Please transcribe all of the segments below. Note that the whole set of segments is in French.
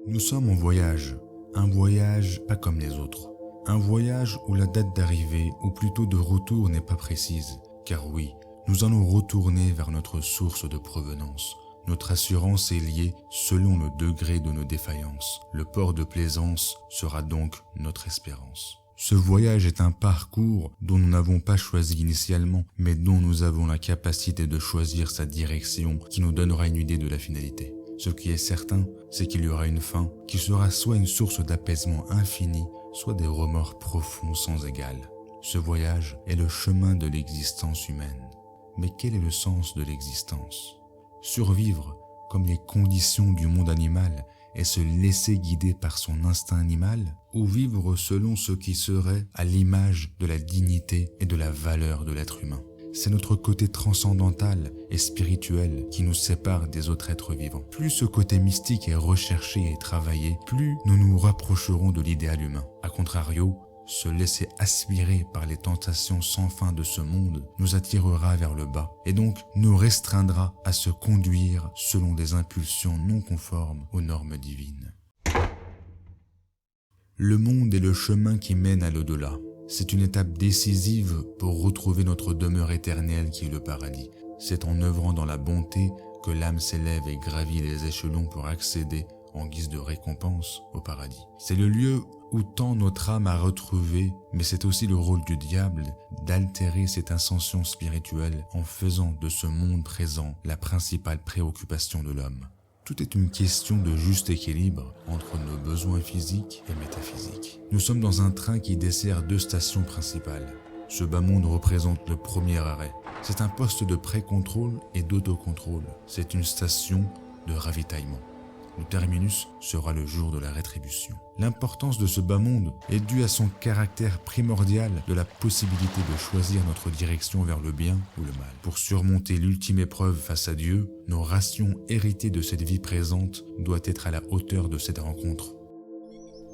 Nous sommes en voyage, un voyage pas comme les autres. Un voyage où la date d'arrivée, ou plutôt de retour, n'est pas précise. Car oui, nous allons retourner vers notre source de provenance. Notre assurance est liée selon le degré de nos défaillances. Le port de plaisance sera donc notre espérance. Ce voyage est un parcours dont nous n'avons pas choisi initialement, mais dont nous avons la capacité de choisir sa direction qui nous donnera une idée de la finalité. Ce qui est certain, c'est qu'il y aura une fin qui sera soit une source d'apaisement infini, soit des remords profonds sans égal. Ce voyage est le chemin de l'existence humaine. Mais quel est le sens de l'existence? Survivre comme les conditions du monde animal et se laisser guider par son instinct animal, ou vivre selon ce qui serait à l'image de la dignité et de la valeur de l'être humain? C'est notre côté transcendantal et spirituel qui nous sépare des autres êtres vivants. Plus ce côté mystique est recherché et travaillé, plus nous nous rapprocherons de l'idéal humain. A contrario, se laisser aspirer par les tentations sans fin de ce monde nous attirera vers le bas et donc nous restreindra à se conduire selon des impulsions non conformes aux normes divines. Le monde est le chemin qui mène à l'au-delà. C'est une étape décisive pour retrouver notre demeure éternelle qui est le paradis. C'est en œuvrant dans la bonté que l'âme s'élève et gravit les échelons pour accéder, en guise de récompense, au paradis. C'est le lieu où tend notre âme à retrouver, mais c'est aussi le rôle du diable d'altérer cette ascension spirituelle en faisant de ce monde présent la principale préoccupation de l'homme. Tout est une question de juste équilibre entre nos besoins physiques et métaphysiques. Nous sommes dans un train qui dessert 2 stations principales. Ce bas monde représente le premier arrêt. C'est un poste de pré-contrôle et d'autocontrôle. C'est une station de ravitaillement. Le terminus sera le jour de la rétribution. L'importance de ce bas monde est due à son caractère primordial de la possibilité de choisir notre direction vers le bien ou le mal. Pour surmonter l'ultime épreuve face à Dieu, nos rations héritées de cette vie présente doivent être à la hauteur de cette rencontre.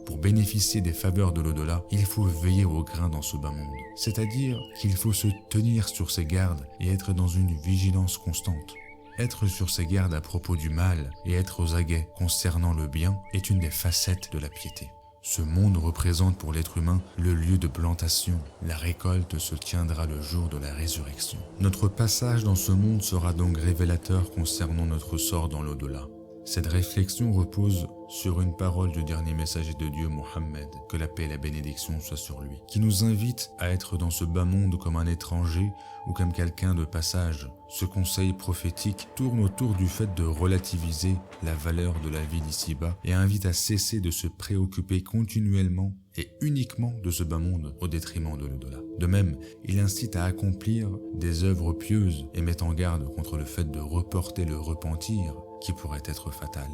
Pour bénéficier des faveurs de l'au-delà, il faut veiller au grain dans ce bas monde. C'est-à-dire qu'il faut se tenir sur ses gardes et être dans une vigilance constante. Être sur ses gardes à propos du mal et être aux aguets concernant le bien est une des facettes de la piété. Ce monde représente pour l'être humain le lieu de plantation. La récolte se tiendra le jour de la résurrection. Notre passage dans ce monde sera donc révélateur concernant notre sort dans l'au-delà. Cette réflexion repose sur une parole du dernier messager de Dieu, Mohammed, que la paix et la bénédiction soient sur lui, qui nous invite à être dans ce bas monde comme un étranger ou comme quelqu'un de passage. Ce conseil prophétique tourne autour du fait de relativiser la valeur de la vie d'ici-bas et invite à cesser de se préoccuper continuellement et uniquement de ce bas monde au détriment de l'au-delà. De même, il incite à accomplir des œuvres pieuses et met en garde contre le fait de reporter le repentir qui pourrait être fatal.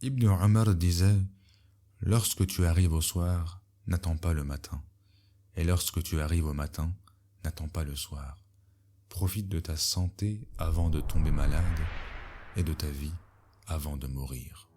Ibn Omar disait « Lorsque tu arrives au soir, n'attends pas le matin. Et lorsque tu arrives au matin, n'attends pas le soir. Profite de ta santé avant de tomber malade et de ta vie avant de mourir. »